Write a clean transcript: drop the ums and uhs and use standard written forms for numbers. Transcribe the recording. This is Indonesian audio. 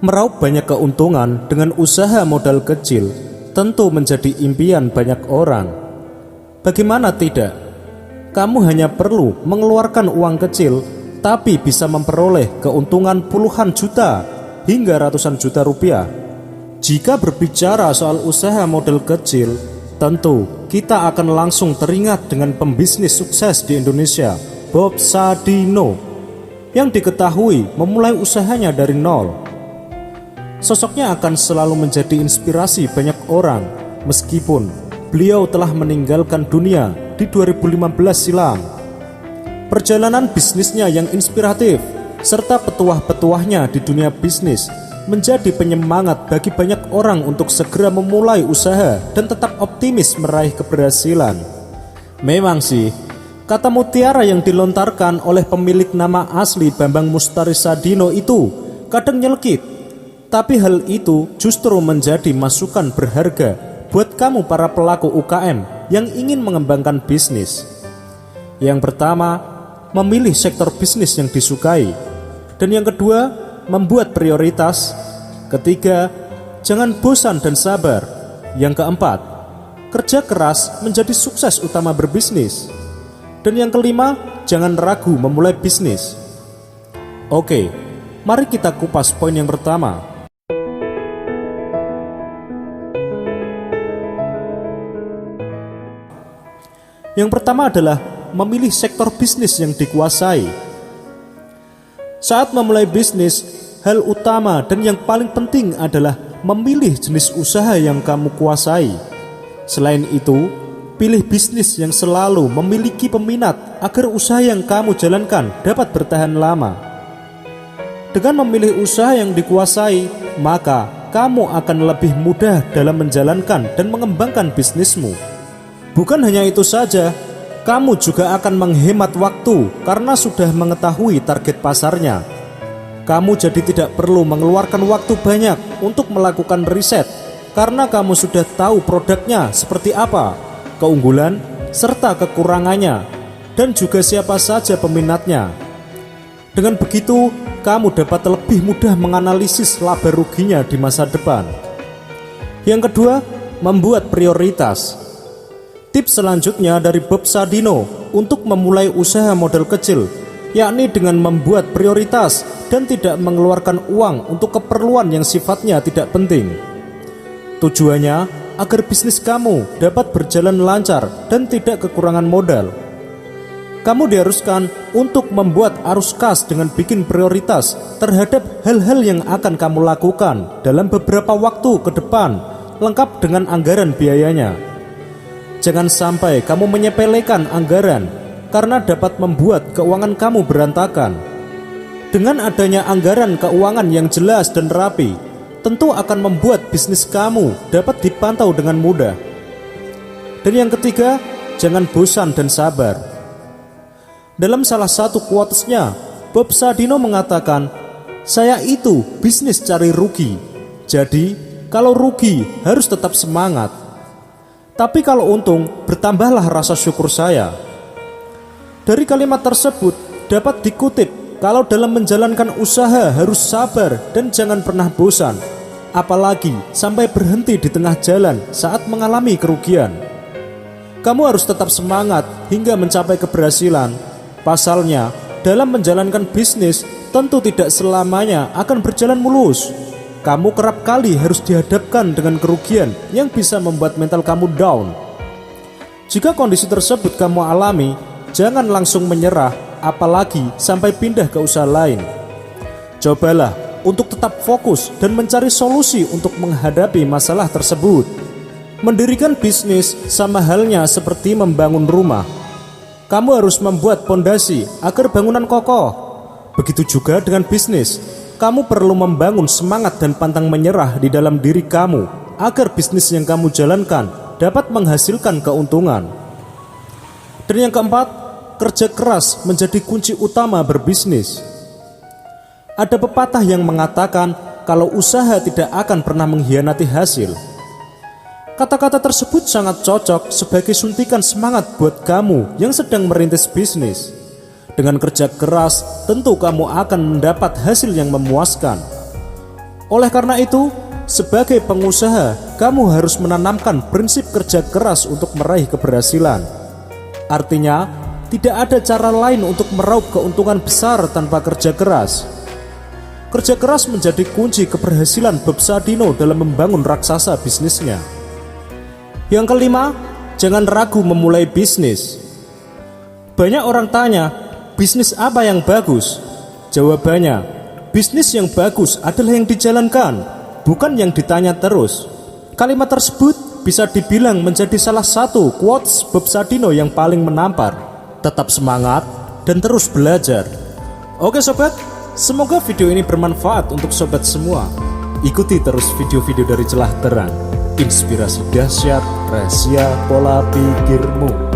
Meraup banyak keuntungan dengan usaha modal kecil tentu menjadi impian banyak orang. Bagaimana tidak? Kamu hanya perlu mengeluarkan uang kecil, tapi bisa memperoleh keuntungan puluhan juta hingga ratusan juta rupiah. Jika berbicara soal usaha modal kecil, tentu kita akan langsung teringat dengan pembisnis sukses di Indonesia, Bob Sadino, yang diketahui memulai usahanya dari nol. Sosoknya akan selalu menjadi inspirasi banyak orang, meskipun beliau telah meninggalkan dunia di 2015 silam. Perjalanan bisnisnya yang inspiratif serta petuah-petuahnya di dunia bisnis menjadi penyemangat bagi banyak orang untuk segera memulai usaha dan tetap optimis meraih keberhasilan. Memang sih, kata mutiara yang dilontarkan oleh pemilik nama asli Bambang Mustari Sadino itu kadang nyelkit. Tapi hal itu justru menjadi masukan berharga buat kamu para pelaku UKM yang ingin mengembangkan bisnis. Yang pertama, memilih sektor bisnis yang disukai. Dan yang kedua, membuat prioritas. Ketiga, jangan bosan dan sabar. Yang keempat, kerja keras menjadi sukses utama berbisnis. Dan yang kelima, jangan ragu memulai bisnis. Oke, mari kita kupas poin yang pertama. Yang pertama adalah memilih sektor bisnis yang dikuasai. Saat memulai bisnis, hal utama dan yang paling penting adalah memilih jenis usaha yang kamu kuasai. Selain itu, pilih bisnis yang selalu memiliki peminat agar usaha yang kamu jalankan dapat bertahan lama. Dengan memilih usaha yang dikuasai, maka kamu akan lebih mudah dalam menjalankan dan mengembangkan bisnismu. Bukan hanya itu saja, kamu juga akan menghemat waktu karena sudah mengetahui target pasarnya. Kamu jadi tidak perlu mengeluarkan waktu banyak untuk melakukan riset karena kamu sudah tahu produknya seperti apa, keunggulan serta kekurangannya, dan juga siapa saja peminatnya. Dengan begitu, kamu dapat lebih mudah menganalisis laba ruginya di masa depan. Yang kedua, membuat prioritas. Tips selanjutnya dari Bob Sadino untuk memulai usaha modal kecil, yakni dengan membuat prioritas dan tidak mengeluarkan uang untuk keperluan yang sifatnya tidak penting. Tujuannya agar bisnis kamu dapat berjalan lancar dan tidak kekurangan modal. Kamu diharuskan untuk membuat arus kas dengan bikin prioritas terhadap hal-hal yang akan kamu lakukan dalam beberapa waktu ke depan, lengkap dengan anggaran biayanya. Jangan sampai kamu menyepelekan anggaran karena dapat membuat keuangan kamu berantakan. Dengan adanya anggaran keuangan yang jelas dan rapi, tentu akan membuat bisnis kamu dapat dipantau dengan mudah. Dan yang ketiga, jangan bosan dan sabar. Dalam salah satu quotes-nya, Bob Sadino mengatakan, "Saya itu bisnis cari rugi. Jadi, kalau rugi harus tetap semangat. Tapi kalau untung, bertambahlah rasa syukur saya." Dari kalimat tersebut dapat dikutip kalau dalam menjalankan usaha harus sabar dan jangan pernah bosan, apalagi sampai berhenti di tengah jalan saat mengalami kerugian. Kamu harus tetap semangat hingga mencapai keberhasilan. Pasalnya, dalam menjalankan bisnis tentu tidak selamanya akan berjalan mulus. Kamu kerap kali harus dihadapkan dengan kerugian yang bisa membuat mental kamu down. Jika kondisi tersebut kamu alami, jangan langsung menyerah, apalagi sampai pindah ke usaha lain. Cobalah untuk tetap fokus dan mencari solusi untuk menghadapi masalah tersebut. Mendirikan bisnis sama halnya seperti membangun rumah. Kamu harus membuat pondasi agar bangunan kokoh. Begitu juga dengan bisnis. Kamu perlu membangun semangat dan pantang menyerah di dalam diri kamu agar bisnis yang kamu jalankan dapat menghasilkan keuntungan. Dan yang keempat, kerja keras menjadi kunci utama berbisnis. Ada pepatah yang mengatakan kalau usaha tidak akan pernah mengkhianati hasil. Kata-kata tersebut sangat cocok sebagai suntikan semangat buat kamu yang sedang merintis bisnis. Dengan kerja keras, tentu kamu akan mendapat hasil yang memuaskan. Oleh karena itu, sebagai pengusaha, kamu harus menanamkan prinsip kerja keras untuk meraih keberhasilan. Artinya, tidak ada cara lain untuk meraup keuntungan besar tanpa kerja keras. Kerja keras menjadi kunci keberhasilan Bob Sadino dalam membangun raksasa bisnisnya. Yang kelima, jangan ragu memulai bisnis. Banyak orang tanya, bisnis apa yang bagus? Jawabannya, bisnis yang bagus adalah yang dijalankan, bukan yang ditanya terus. Kalimat tersebut bisa dibilang menjadi salah satu quotes Bob Sadino yang paling menampar. Tetap semangat dan terus belajar. Oke sobat, semoga video ini bermanfaat untuk sobat semua. Ikuti terus video-video dari Celah Terang, inspirasi dahsyat, rahasia pola pikirmu.